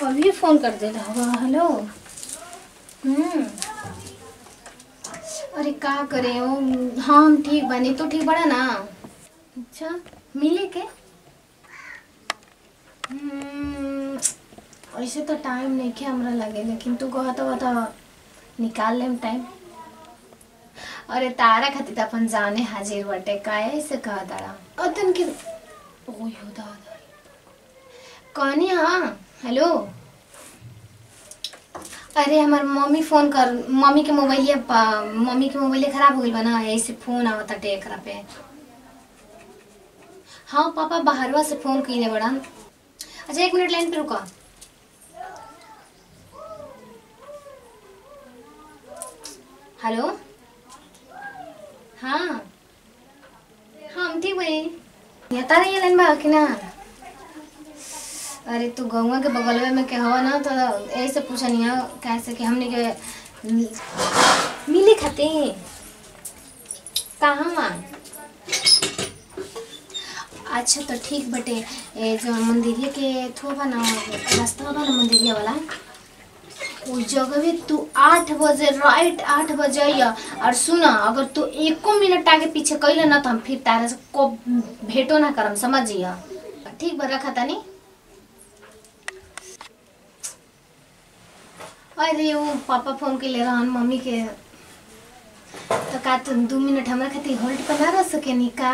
अभी फोन कर दे रहा होगा। हेलो। अरे का करे हो। हाँ हम ठीक बनी, तो ठीक बड़ा ना। अच्छा मिले के। ऐसे तो टाइम नहीं के हमरा लगे, लेकिन तू कहता बता निकाल लेम टाइम। अरे तारा खातिर तो अपन जाने हाजिर बटे, काहे ऐसे कह तारा अतन के। ओयो दादा कहनी। हाँ हेलो। अरे हमार मम्मी फोन कर, मम्मी के मोबाइल खराब हो गई बा ना, ऐसे फोन आवता एकरा पे। हाँ पापा बाहरवा से फोन कइले बड़ा। अच्छा एक मिनट लाइन पे रुका। हेलो। हाँ हाँ हम ठीक भाई। यता नहीं है लाइन बा कि ना। अरे तू गौवा के बगलवे में के हो ना, तो ऐसे पूछा नहीं है कैसे कि हमने के मिले खाते कहाँ वहाँ। अच्छा तो ठीक बटे। ए जो मंदिरिया के थो बा ना, रास्ता बा ना मंदिरिया वाला, उस जगह में तू 8 बजे राइट 8 बजे आइया। और सुना अगर तू एको मिनट आगे पीछे कैले ना तो हम फिर तारा से को भेटो ना करम, समझिया। ठीक बा रखा तानी। अरे वो पापा फोन के ले रहा मम्मी के, तो का तुम 2 मिनट हमारे खातिर होल्ड पर ना रह सके नी का।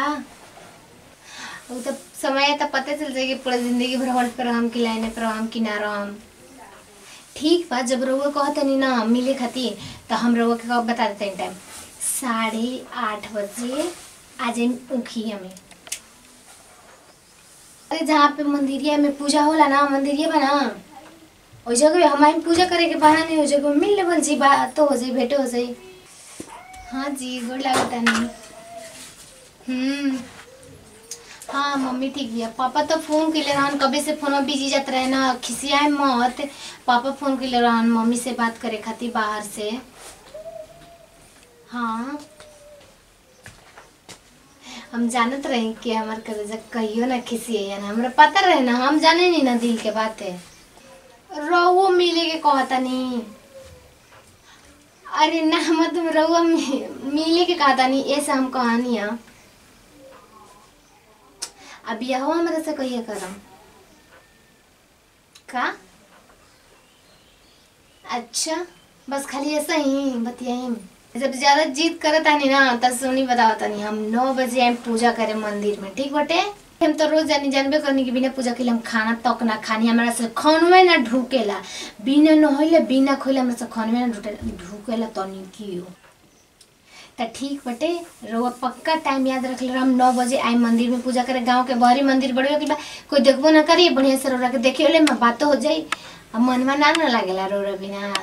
वो तो समय तो पता चल जाएगी, पूरा जिंदगी भर होल्ड पर हम की लाइन पर हम की ना रहम। ठीक बा जब रउआ कहते नहीं ना मिले खातिर, तो हम रउआ के बता देते हैं टाइम 8:30 बजे आ जाए उखिया में। अरे जहाँ पे मंदिरिया में पूजा होला ना, मंदिरिया बा ना उस जगह हमारी पूजा करे के बहाने नहीं, उस जगह मिल लेवल जी, बात तो हो जाए, भेंट हो जाए। हाँ जी गोड़ लागता नहीं। हाँ मम्मी ठीक है। पापा तो फोन के ले रहन, कभी से फोन में बिजी जात रहे ना, खिसियाए मत। पापा फोन के ले रहन मम्मी से बात करे खातिर बाहर से। हाँ हम जानत रहे कि हमार कलेजा कहियो ना खिसिए ना, हमरा पता रहे ना, हम जाने नहीं ना दिल के बात है। रहुओ मिले के कहता नहीं। अरे ना मतलब रहुआ मिले के कहता नहीं, ऐसा हम कहानी है। अब यह हमारे से कहिए करम का। अच्छा बस खाली ऐसा ही बतियाई। जब ज्यादा जिद करता नहीं ना तब सुनी बताता नहीं। हम 9 बजे आए पूजा करे मंदिर में, ठीक बटे। हम तो रोज जानबे करनी कि बिना पूजा के हम खाना तक ना खानी, हमारा से खनवे ना ढुकेला। बिना नहले बिना खोले हमारा से खनवे ना ढुकेला तनी की हो। तो ठीक बटे रउआ पक्का टाइम याद रख ले। हम 9 बजे आए मंदिर में पूजा करे। गांव के बहरी मंदिर बड़े कि कोई देखबो ना करी, बढ़िया से रौरा के देखे ले बात हो जाई, मनवा ना लागेला रौरा बिना।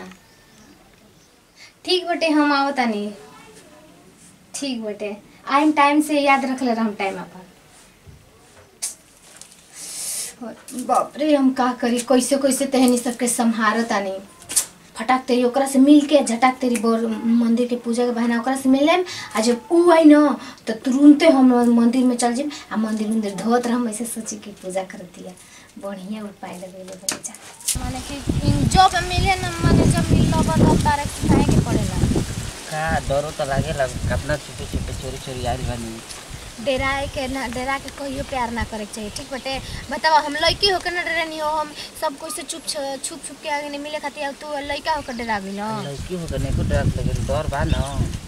ठीक बटे हम आवता नहीं। ठीक बटे आइम टाइम से याद रख ले हम टाइम अपन। बाप रे हम का करी, कैसे कैसे तहनी सबके संहारता नहीं। फटाक तेरी ओकरा से मिल के झटाक तेरी मंदिर के पूजा के बहाना ओकरा से मिल लेम। आ जब ऊ आई न तो तुरंते हम मंदिर में चल जाम आ मंदिर धोत रह। ऐसे सोची कि पूजा कर दिया, बढ़िया उपाय लगेले बच्चा। माने कि जब मिले न माने जब मिल लो तब तारे खाए के पड़ेला का। डरो तो लागेला अपना छुपे छुपे चोरी चोरी आइल बानी। डेरा के कहियो प्यार ना करे चाहिए, ठीक बटे। बताओ हम लड़की होकर ना डरे नहीं हो, हम सब कोई से छुप छुप के आगे नहीं मिले खातिर तू लड़का होकर डरा गई। लड़की होकर नहीं को डर लेकिन डर बा ना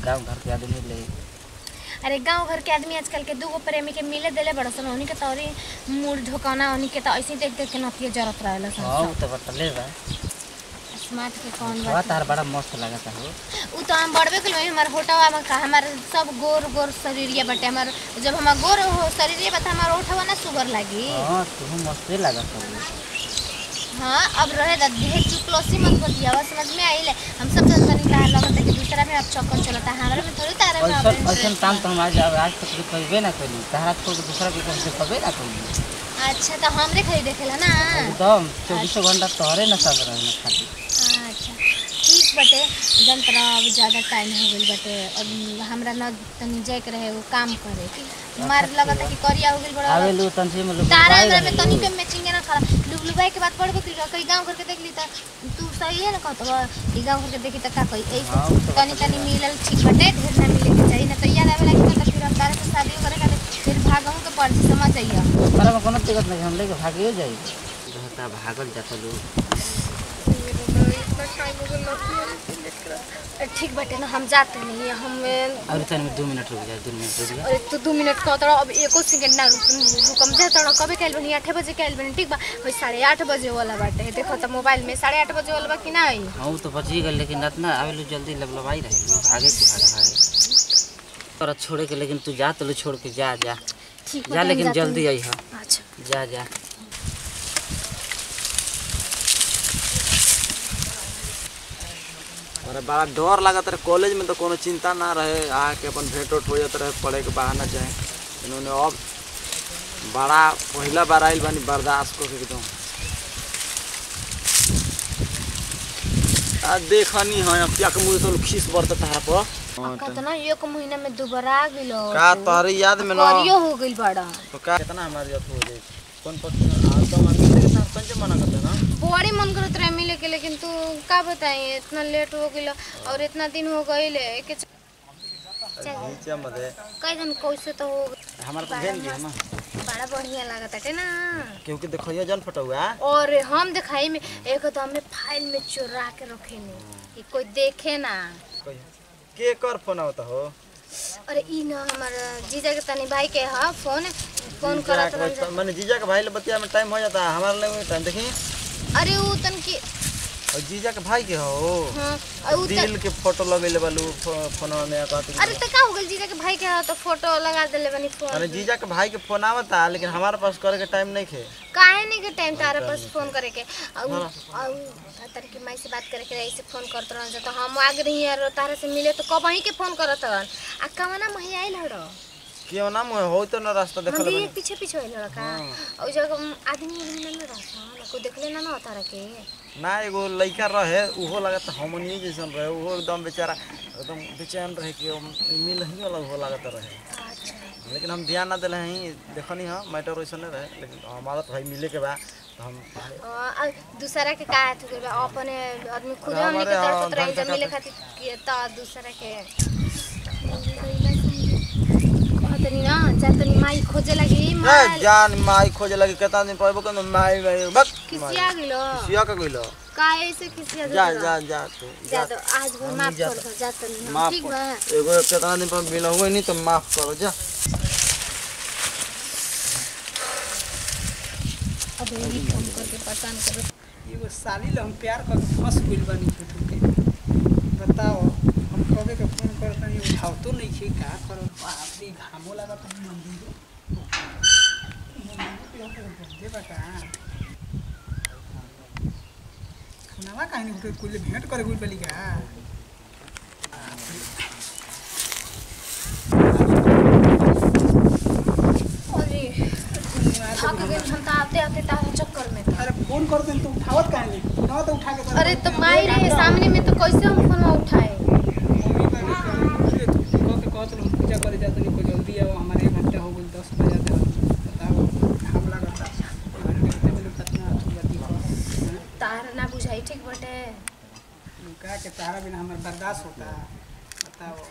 गांव घर के आदमी ले। अरे गांव घर के आदमी आजकल के दूगो प्रेमी के मिले देले बड़ सन, उन्हीं के तौरी मूड ढोकाना, उन्हीं के तो ऐसे देख देख के नतिया जरत रहेला सन। हां तो बटले बा स्मार्ट के कौन बा तार बड़ा मस्त लागता हो। उ तो हम बड़बे के लिए हमार होटवा में का हमार सब गोर गोर शरीरिया बटे। हमार जब हमार गोर हो शरीरिया बता हमार होठवा ना सुगर लागी। हां तू मस्त लागत हो। हाँ अब रहे ढेर चुपलोसी मत बतियावा, समझ में आइले। हम सब जनता नहीं तार लगत है कि दूसरा में अब चक्कर चलता है, हमारे में थोड़ी तारे में अब ऐसा काम तो हम आज तक करबे ना करी, तारा छोड़ के दूसरा के काम करबे ना करी। अच्छा तो हमरे खरी देखेला ना एकदम 24 घंटा तोहरे ना सब रहना खातिर। अच्छा ठीक बटे जंतरा अब ज़्यादा टाइम हो गई बटे, अब हमरा न तनी जाए के रहे वो काम करे। मार लगत है कि करिया हो गेल बड़ा आवे लो तनसे में लोग तारा भाई अंदर में रहे तनी लो। पे मैचिंग ना खड़ा लुबलुबाई के बात पड़बे कि कई गांव घर के देख ली त तू सही है ना कहत ई गांव घर के देखी त का कही हाँ, वो ऐसे तो तनी तनी मिलल ठीक बटे ढेर ना मिले के चाहिए ना तो याद आवे लगी तो फिर हम तारे से शादी करे खातिर फिर भागहूं के पड़ समझ जाइए तारा में कोनो दिक्कत नहीं हम लेके भागियो जाई रहता भागल जाता लोग। ठीक बटे ना हम जाते नहीं हम और तन में 2 मिनट रुक जा 2 मिनट रुक जा। अरे तू 2 मिनट का तो अब एको सेकंड ना रुकम जा तो कबे कैल बनी 8 बजे कैल बनी ठीक बा वही 8:30 बजे वाला बाटे देखो तो मोबाइल में 8:30 बजे वाला बा कि ना आई हां तो बची गल लेकिन इतना आवे लो जल्दी लबलबाई रही भागे के भागे तोरा छोड़े के लेकिन तू जा तो लो छोड़ के जा जा ठीक जा लेकिन जल्दी आई हां अच्छा जा जा। अरे बड़ा डर लागत रहे कॉलेज में तो कोनो चिंता ना रहे आके अपन भेंट उठ हो जाता रहे पढ़े के बहाना चाहे इन्होंने अब बड़ा पहला बार आइल बानी बर्दाश्त को एकदम देखनी है अब क्या मुझे तो खीस बरता तारा पर कितना एक महीना में दोबारा आ गेलो का तोहरे याद में ना करियो हो गइल बड़ा तो का कितना हमारे याद हो जाए कौन पक्ष तो हम के साथ पंच मना करते ना बड़ी मन करत रहे मिले के लेकिन तू का बताई इतना लेट हो गेलो और इतना दिन हो गइल के नीचे मत है कई दिन कैसे तो हो हमारा तो भेज दिया ना बड़ा बढ़िया लागत है ना क्योंकि देखो ये जन फटा हुआ है और हम दिखाई में एकदम में फाइल में चुरा के रखे ने कि कोई देखे ना के कर फोन होता हो अरे ई ना हमार जीजा के तनी भाई के हा फोन करत रह मैंने जीजा के भाई ले बतिया में टाइम हो जाता है हमारे लिए टाइम देखी अरे ऊ तन की और जीजा के भाई के हो हां और ऊ दिल के फोटो लगेले बालू फोनवा में कहत अरे त का हो गइल जीजा के भाई के हा तो फोटो लगा देले बनी फोन अरे जीजा के भाई के फोन आवता लेकिन हमारे पास करे के टाइम नहीं खे काहे नहीं के टाइम तारा पास फोन करे के और तार की माई से बात करे के ऐसे फोन करत रहन तो हम आग रही यार तारा से मिले तो कब ही के फोन करत रहन आ कवना मही आइल हड़ो क्यों ना मुझे हो तो ना रास्ता देखल मंदिर बनी पीछे पीछे आइल लड़का और जगह आदमी ना रास्ता ना को देखले ना ना तारा के ना एगो लड़का रहे उहो लगत हमनी जैसन रहे उहो एकदम बेचारा एकदम बेचैन रहे कि मिल ही वाला उहो लगत रहे अच्छा लेकिन हम ध्यान ना दिले हई देखनी हां मैटर वैसन रहे लेकिन हमारा तो भाई मिले के बा तो हम दूसरा के का है तो अपने आदमी खुद हमने के तरफ रह जा मिले खातिर के ता दूसरा के कहतनी ना जातनी माई खोजे लगी ए जान माई खोजे लगी केतना दिन पड़बो कन माई बक किसिया गेलो सिया का गइलो काहे से किसिया जा जा जा तू जा तो आज वो माफ कर दो जातनी माफ ठीक बा एगो केतना दिन पर मिला हुए नहीं तो माफ करो जा अब यही फोन करके परेशान करो एगो साली ले हम प्यार करके फंस गइल बानी झूठ के बताओ हम कबे के फोन करत नहीं उठाव तो नहीं छी का करो बाप रे घामो लागत है मंदिर दे बता खाना काहे नहीं उठे कोई भेंट करे गइल बली का अरे थक गए हम तो आते आते तारे चक्कर में था अरे फोन कर देन तो उठावत काहे नहीं ना तो उठा के अरे तो माई रे सामने में तो कैसे हम फोन उठाए मम्मी का कहत हम पूजा करे जात नहीं को जल्दी आओ हमारे 1 घंटा हो गइल 10 बजे जाते बताओ हम लागत घंटे में कितना अथी को तार ना बुझाई ठीक बटे का के तारा बिना हमार बर्दाश्त होता बताओ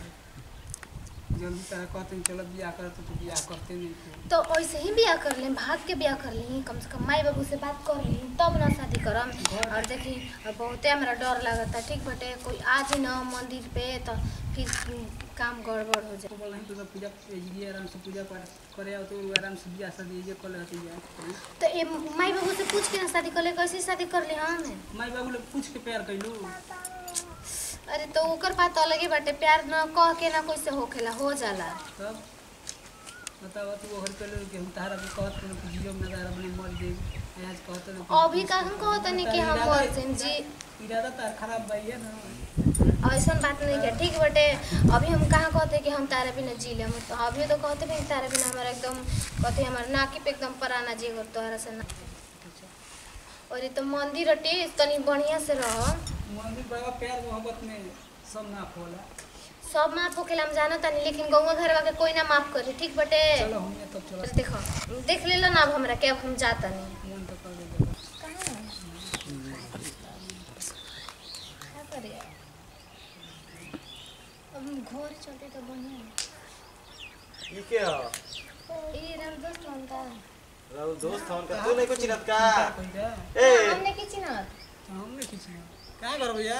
जल्दी तरह कहते हैं चलो बियाह कर तो बियाह करते नहीं थे तो ऐसे ही ब्याह कर ले भाग के ब्याह कर ली कम से कम माई बाबू से बात कर ली तब ना शादी करम और देखी बहुते हमरा डर लगता ठीक बटे कोई आज न मंदिर पे तो फिर काम गड़बड़ हो जाए तो बोल नहीं तो सब पूजा ये आराम से पूजा पाठ करे आओ तो आराम से बियाह शादी ये कर लेते हैं तो ए माई बाबू से पूछ के ना शादी कर ले कैसे शादी कर ले हम माई बाबू लोग पूछ के प्यार कैलू अरे तो ओकर बात अलगे बाटे प्यार न कह के ना कैसे होखेला हो जाला तब बताओ तू हर पहले कि हम तारा के कहत कि जियो में तारा बने मर जाए आज कहत अभी का हम कहत नहीं कि हम मर जाएं जी इरादा तार खराब भाई है ना ऐसा बात नहीं है ठीक बटे अभी हम कहाँ कहते कि हम तारा बिना जी ले तो अभी तो कहते भी तारा बिना हमारा एकदम कहते हमारा नाकी पे एकदम पराना जी कर तोहरा से ना और ये तो मंदिर हटे तनी बढ़िया से रह मंदिर बड़ा प्यार मोहब्बत में सब ना होला सब माफ होके हम जाना तानी, लेकिन गौवा घरवा के कोई ना माफ करे, ठीक बटे? चलो हमने तब चलो देखो देख ले लो ना अब हमरा के, अब हम जाता नहीं। फोन तो कर दे। क्या करे अब घर चलते तो बढ़िया। ई के हो? ये राम दोस्त होता राहुल दोस्त हन का तू नहीं कुछ चिन्हत का? कोई जा ए हमने की चिन्हत हमने किसी कहाँ घर भैया?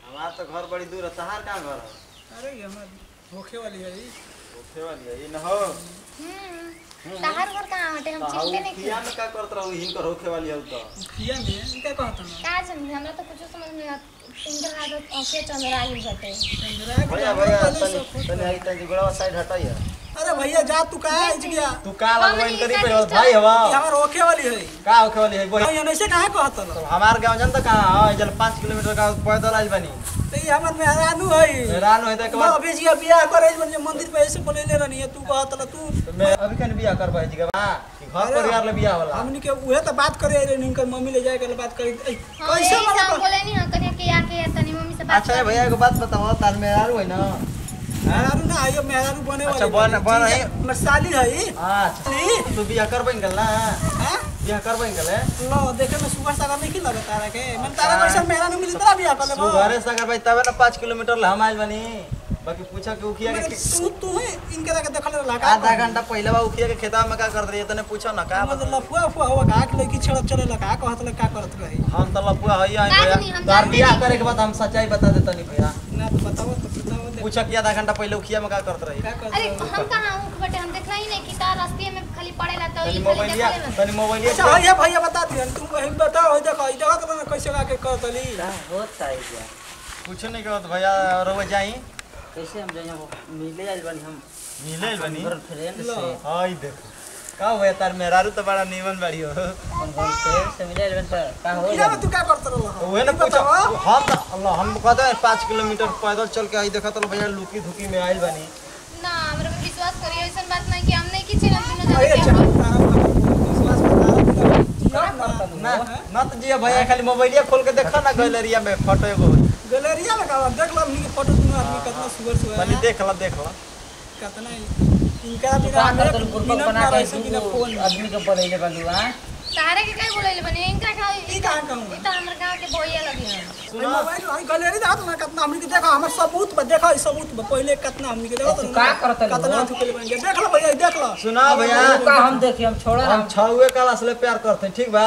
हमार तो घर बड़ी दूर है, तहार कहाँ घर है? अरे ये हमारी होखे वाली है ये। ओखे वाली है, ई न हो। तहार घर कहाँ हटे, हम चिनते नहीं किया में का करत रहू हिनकर होखे वाली है तो। किया में इनका कहता ना का जानी, हमरा तो कुछ समझ में इंटर आदत औके चंद्रा आइल बटे। भैया भैया तनी आई तनी गुड़वा साइड हटाइए। अरे भैया जा तू कहाँ है गया? तू का लगवाइन करी पे भाई हवा? ये हमार होखे वाली है। का होखे वाली है? बोल ये ऐसे कहाँ कहता ना? तो हमार गांव जन त कहां है? जल 5 किलोमीटर का पैदल आइल बनी। तो ये हमार मेहरानू है। हैरान होई त के मैं बाद अभी जी बियाह करे बन मंदिर पे ऐसे बोलेले रहनी है, तू कहता ना तू तो मैं अभी कन बियाह करबै जी बा कि घर परिवार ले बियाह होला। हमनी के उहे तो बात करे रे, इनकर मम्मी ले जाए के बात करी। कैसे कैसे हम बोले नहीं हम कने के आके तनी मम्मी से बात अच्छा भैया एगो बात बताओ, तार में यार होई ना? मेहरानू ना आइयो, मेहरानू बने वाली। अच्छा बन है। हमर साली है। अच्छा तू बियाह करबै गल ना? हां बियाह करबै गल? लो देखे में सुगर सागर नहीं की लगता तारा के? मन तारा कैसे मेहरानू मिली तरा बियाह कर लेबो? तू घरे से करबै तबे ना 5 किलोमीटर ले हम आइल बनी। बाकी पूछा के उखिया के तू है इनके के देखल लगा आधा घंटा पहले बा उखिया के खेतवा में का करत रही तने पूछो ना का? मतलब लफुआ फुआ हुआ का के लड़की छड़त चले लगा कहत ले का करत रही? हम त लपुआ हई आई का भैया। नहीं, हम तार जानते बियाह नहीं। करे के बाद हम सच्चाई बता देतनी भैया। ना तो बताओ दे। पूछा कि आधा घंटा पहले उखिया में का करत रही? का करत अरे रही? हम कहाँ ऊख बटे, हम देखला ही नहीं कि तार रास्ते में खाली पड़ेला तो तनी ई खाली मोबाइलिया देखले में। तनी मोबाइलिया अच्छा भैया भैया बता दिया तुम वही बताओ देखो ई जगह तो कैसे का के करतली? होता है क्या? कुछ नहीं कहत भैया रोवे जाई कैसे हम जाइए वो मिले आइल बनी हम मिले बनी। घर फ्रेंड से हाय देखो का होया तार मेहरारू तो बड़ा नीमन बाड़ी हो। हम घर फ्रेंड से मिले आइल बनी त का हो इधर तू का करत रहो? ओहे ना पूछो हम त अल्लाह हम कहते हैं 5 किलोमीटर पैदल चल के आई देखा तो भैया लुकी धुकी में आइल बनी। ना हमरा पे विश्वास करिए, ऐसा बात नहीं कि हम नहीं की चिन्हत बिना अरे जाने अच्छा के हम। विश्वास बता ना ना तो जी भैया खाली मोबाइलिया खोल के देखा ना गैलरिया में फोटो एगो गैलरिया में का देख लो हमनी के फोटो दुनो आदमी कितना सुगर सुगर तनी है। देख ला कितना इनका बिना का हमें करतल ग्रुप मिनट बना ना के रह सकी ना फोन आदमी के बोलैले बनी हां। तारे के काय बोलैले बने इनका का ई कहां कहूं? ई तो हमर गांव के भैया लगी हैं। सुनो मोबाइल आई गैलरी दात ना कितना हमनी के देखो हमर सबूत बा देखो ई सबूत बा पहले कितना हमनी के देखो तू का करतल कितना थुकले बन गया देख लो भैया देख लो। सुना भैया का हम देखी हम छोड़ा हम छौवे क्लास ले प्यार करते ठीक बा?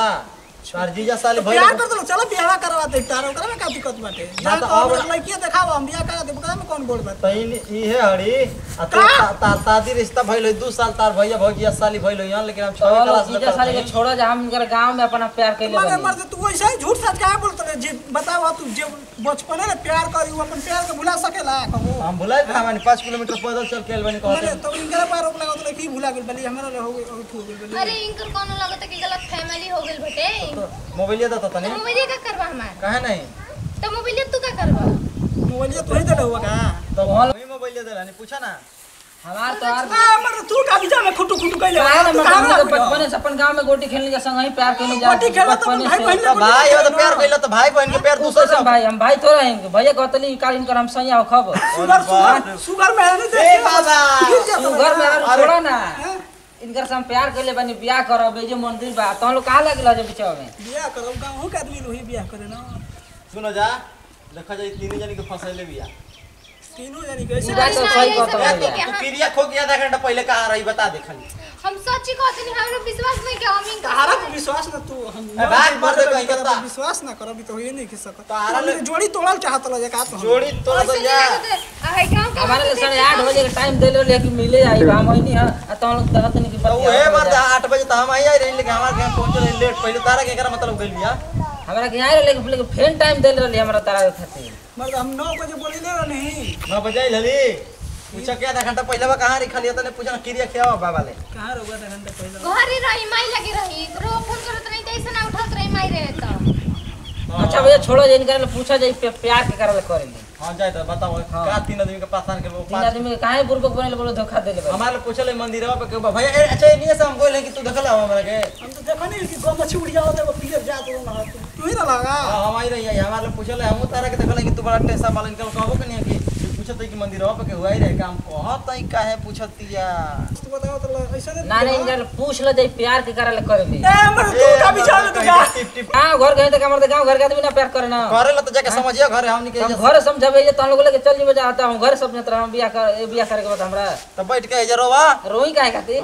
तार जीजा साली भैया प्यार कर दो चलो बियाह करवा दे तार ओकरा में का दिक्कत बाटे? ना ना तो तो अब- अब लड़कियां देखाओ हम बियाह करा दे ओकरा में कौन बोल बात? तैन इहे हड़ी आ तो तार दादी रिश्ता भइल 2 साल तार भैया भौजिया साली भइल यहाँ लेकिन हम छौवे चलो क्लास ले जीजा साली के पढ़ते छोड़ा जा हम इनकर गांव में अपना प्यार कैले मगर बनी। मर तू ऐसा ही झूठ सच काहे बोलत रे? जे बताओ तू जे बचपने में प्यार करी वो अपन प्यार के भुला सकेला कहो? हम भुलाइ का माने 5 किलोमीटर पैदल चल के आइल बनी माने कहते तो इनके पर रोक लगा तो की भुला गेल बली हमरा ले हो गेल अरे इनकर कोनो लगत है कि गलत फैमिली हो गेल बटे। तो मोबाइलिया दे तो तनी तो मोबाइल का करबा हमार, काहे नहीं? तो मोबाइल तू का करबा? मोबाइल तो ही दे हुआ का? तो वही मोबाइलिया दे लानी पूछा ना। हमार तो यार आ मर तू का बीचा में खुटू खुटू कइले काहे ना तू मैं कहाँ हम तो रख गया? बचपन से अपन गांव में गोटी खेलने के संग ही प्यार करने जा गोटी खेला तो बचपन भाई से। बहन तो भाई हो तो प्यार कइला तो भाई बहन के प्यार दूसरे से भाई हम भाई थोड़ा हैं भैया कहतली काल इनकर हम सैया हो खब सुगर में नहीं ए बाबा तू घर में अरे। छोड़ा ना इनकर से हम प्यार कैले बनी बियाह करब ए जो मंदिर बा तो लोग कहां लगला जे बिचवा में बियाह करो गांव के आदमी लोही बियाह करे ना सुनो जा देखा जाई तीनों जनी के फसैले बिया। तीनों जानी कैसे पूजा तो सही कहत ऐसा भैया। बात है तू क्रिया खो के आधा घंटा पहले कहां रही बता दे खाली। हम सच्ची कहते नहीं, हमरा विश्वास नहीं कि हम इनका तारा पे विश्वास ना तू हम ए भाई मर दे कहीं कता। विश्वास ना करब तो ये नहीं के सकत तारा ले- जोड़ी तोड़ल चाहत ल का तो जोड़ी तोड़ ऐसे दे नहीं जा। लगत है। आ है गांव का हमारे लिए 8:30 बजे का टाइम देले लेकिन मिले आई हम ही नहीं आ तो लोग देखत नहीं कि तो ओहे मर 8 बजे तो हम आई रही लेकिन हमार के पहुंचे लेट पहले तारा के एकरा मतलब गइल बिया। हमरा के यहाँ लेकिन फेन टाइम देले रहली हमरा तारा के खातिर। मर्द हम 9 बजे बोली ले नहीं 9 बजे लली पूछा के आधा घंटा पहले बा कहां रखा लिया तने पूछा क्रिया खियावा बाबा ले। कहां रोगा था घंटा पहले घर ही रही माई लगी रही रो फोन करत रही त ऐसे ना उठत रही माई रहे तो। अच्छा भैया छोड़ो जे इनकर पूछा जाई प्यार के करले करेली। हां जाए तो बताओ हाँ। का 3 आदमी के पासान के तीन आदमी के काहे बुर्बक बनेले बोलो धोखा देले बा। हमारे पूछले मंदिरवा पे के भैया ए, अच्छा ये नहीं से हम बोले कि तू देखला हमरा के। हम तो देखो नहीं कि गम मछली उड़ जाओ तो पीछे जा तो ना तू ही ना लगा हां हम आई रही हमारे पूछले हम तारा के देखला कि तू बड़ा टेंशन मालन के कहबो कि नहीं कि पूछत है कि मंदिरवा पे के हुआई रहे काम कहत है काहे पूछतिया तू बताओ तो ऐसा ना नहीं जर पूछ ल जाई प्यार के करले करे ले ए हमर तू का बिचार तो का हां घर गए त हमर त गांव घर के आदमी ना प्यार करे ना करे ल त जाके समझिया घर हमनी के हम घर समझाबे त हम लोग लेके चल जेबे जाता हम घर समझत रह हम बियाह करे के बाद हमरा त बैठ के जरोवा रोई काहे खाती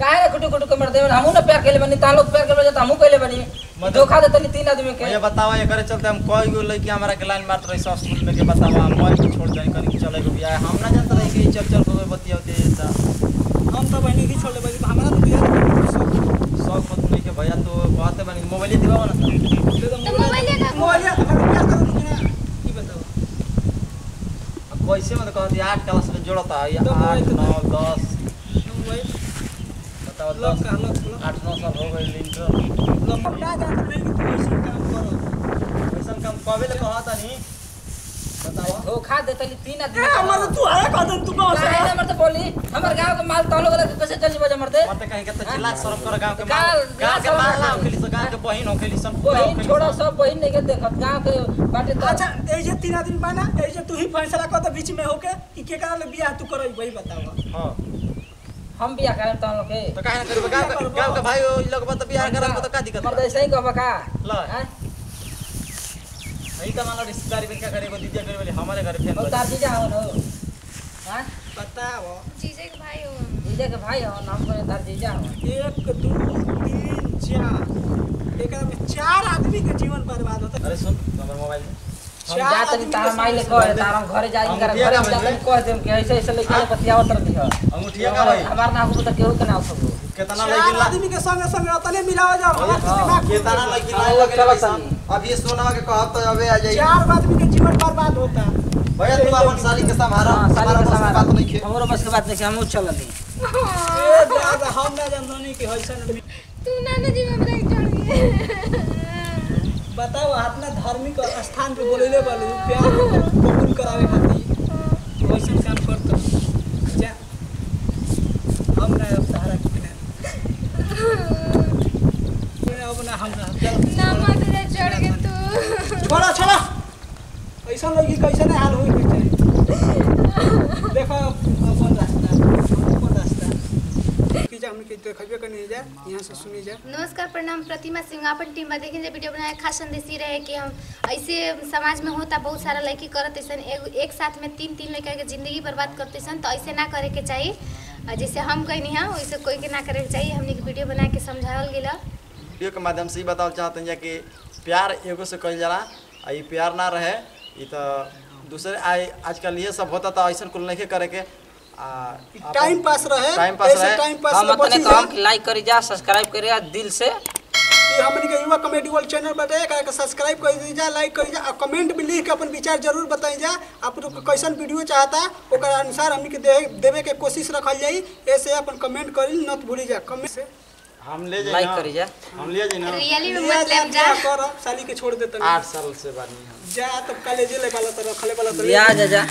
काहे कुटु कुटु कमर देबे हमहु ना प्यार केले बनी ता लोग प्यार केले त हमहु कइले बनी धोखा दे तनी तीन आदमी के ये बतावा ये करे चलते हम कोई गो लड़की हमरा के लाइन मारत रही स्कूल में के बतावा हम मोबाइल को छोड़ जाई कनी चले गो बियाह हम ना जानत रही कि चल को बतियाते त हम तो बहनी की छोड़ ले हमरा तो बियाह सब पत नहीं के भैया तो कहते बनी मोबाइल दिवा ना तो मोबाइल का मोबाइल क्या करूं ना की बताओ अब कैसे मतलब कहती 8 क्लास में जोड़ता है 8 9 10 मोबाइल बताओ लोग 10 का लोग 8 9 साल हो गए इंटर लोग ना जानते नहीं कि तू ऐसे काम करो ऐसा काम कबे ले कहता नहीं बताओ धोखा दे तनी तीन आदमी हमर तू है कदन तू कौन काहे ना मरते बोली हमर गांव के माल तालो गले कैसे चल जेबे मरते मरते कहीं के त जिला शर्म कर गांव के गाँव के माला होखेली से गांव के बहिन होखेली सन बहिन छोड़ो सब बहिन नहीं के देखत गांव के बाटे त अच्छा ए जे 3 आदमी बना ए जे तू ही फैसला कर तो बीच में होके कि के करा ले बियाह तू करई वही बताओ हां हम बियाह करे त लोग के तो काहे ना करबे गांव के भाई इ लोग बत बियाह करे तो का दिक्कत मर्द ऐसे ही कहबा का ल हैं नहीं तो मान लो रिश्तेदारी में क्या करेगा दीदी करे वाले हमारे घर फैन और तार जीजा हो न हैं बताओ जीजे के भाई हो जीजा के भाई हो नाम करे तार जीजा हो 1 2 3 4 एकरा में 4 आदमी के जीवन बर्बाद होता अरे सुन हमर मोबाइल में हम जात नहीं तारा माइले कहे तारा घरे जाई कर घरे जात नहीं कह देम कि ऐसे ऐसे लेके बतियावत रह दिह अंगूठिया का भाई हमार नाम को त केहू के नाम सब कितना 4 लड़की आदमी के संगे संगे उतने मिलाओ जाओ कितना लड़की लाइन लगे भाई अब ये सोना के कहत तो अबे आ जाई 4 आदमी के जीवन बर्बाद होता भैया तुम अपन साली के संभारा साली के हमारा बात नहीं खे हमरो बस के बात नहीं हम चलली ए दादा हम ना जाननी कि हइसन तू नाना जी में ब्रेक चढ़ गए बताओ अपना धार्मिक स्थान पे बोलेले बालू प्यार कबूल करावे खातिर वैसन काम करतो जा हम ना अब सहारा किने अब ना हम ना मत रे चढ़ के तू छोड़ा छोड़ा ऐसा लगी कैसे ना हाल होई के चाहिए देखो अपन रास्ता कि जा हम के देखबे करनी जा यहां से सुनी जा नमस्कार प्रणाम प्रतिमा सिंह अपन टीम में देखें वीडियो बनाए खास संदेश रहे कि हम ऐसे समाज में होता बहुत सारा लड़की करत ऐसा एक साथ में 3 लड़का के जिंदगी बर्बाद करते सन तो ऐसे ना करे के चाहिए जैसे हम कहनी है वैसे कोई के ना करे के चाहिए हमने वीडियो बना के समझावल गेला वीडियो के माध्यम से ही बताओ चाहते हैं कि प्यार एगो से कइल जाला आ ई प्यार ना रहे ई तो दूसरे आजकल ये सब होता तो ऐसा कुल नहीं करे के टाइम पास रहे टाइम पास रहे टाइम पास हम अपने काम की लाइक करी जा सब्सक्राइब करी जा दिल से ये हमनी के युवा कॉमेडी वर्ल्ड चैनल बाटे एकरा के सब्सक्राइब कर दीजा लाइक करी जा और कमेंट में लिख के अपन विचार जरूर बताई जा आप लोग कैसन वीडियो चाहता ओकर अनुसार हमनी के देवे के कोशिश रखल जाई ऐसे अपन कमेंट करी न भूली जा कमेंट से हम ले जाए लाइक करी जा हम ले जाए ना रियली में लिया मत जा लेम जा कर साली के छोड़ देता 8 साल से बाद नहीं हम जा तब कॉलेज ले वाला तो रखले वाला तो जा जा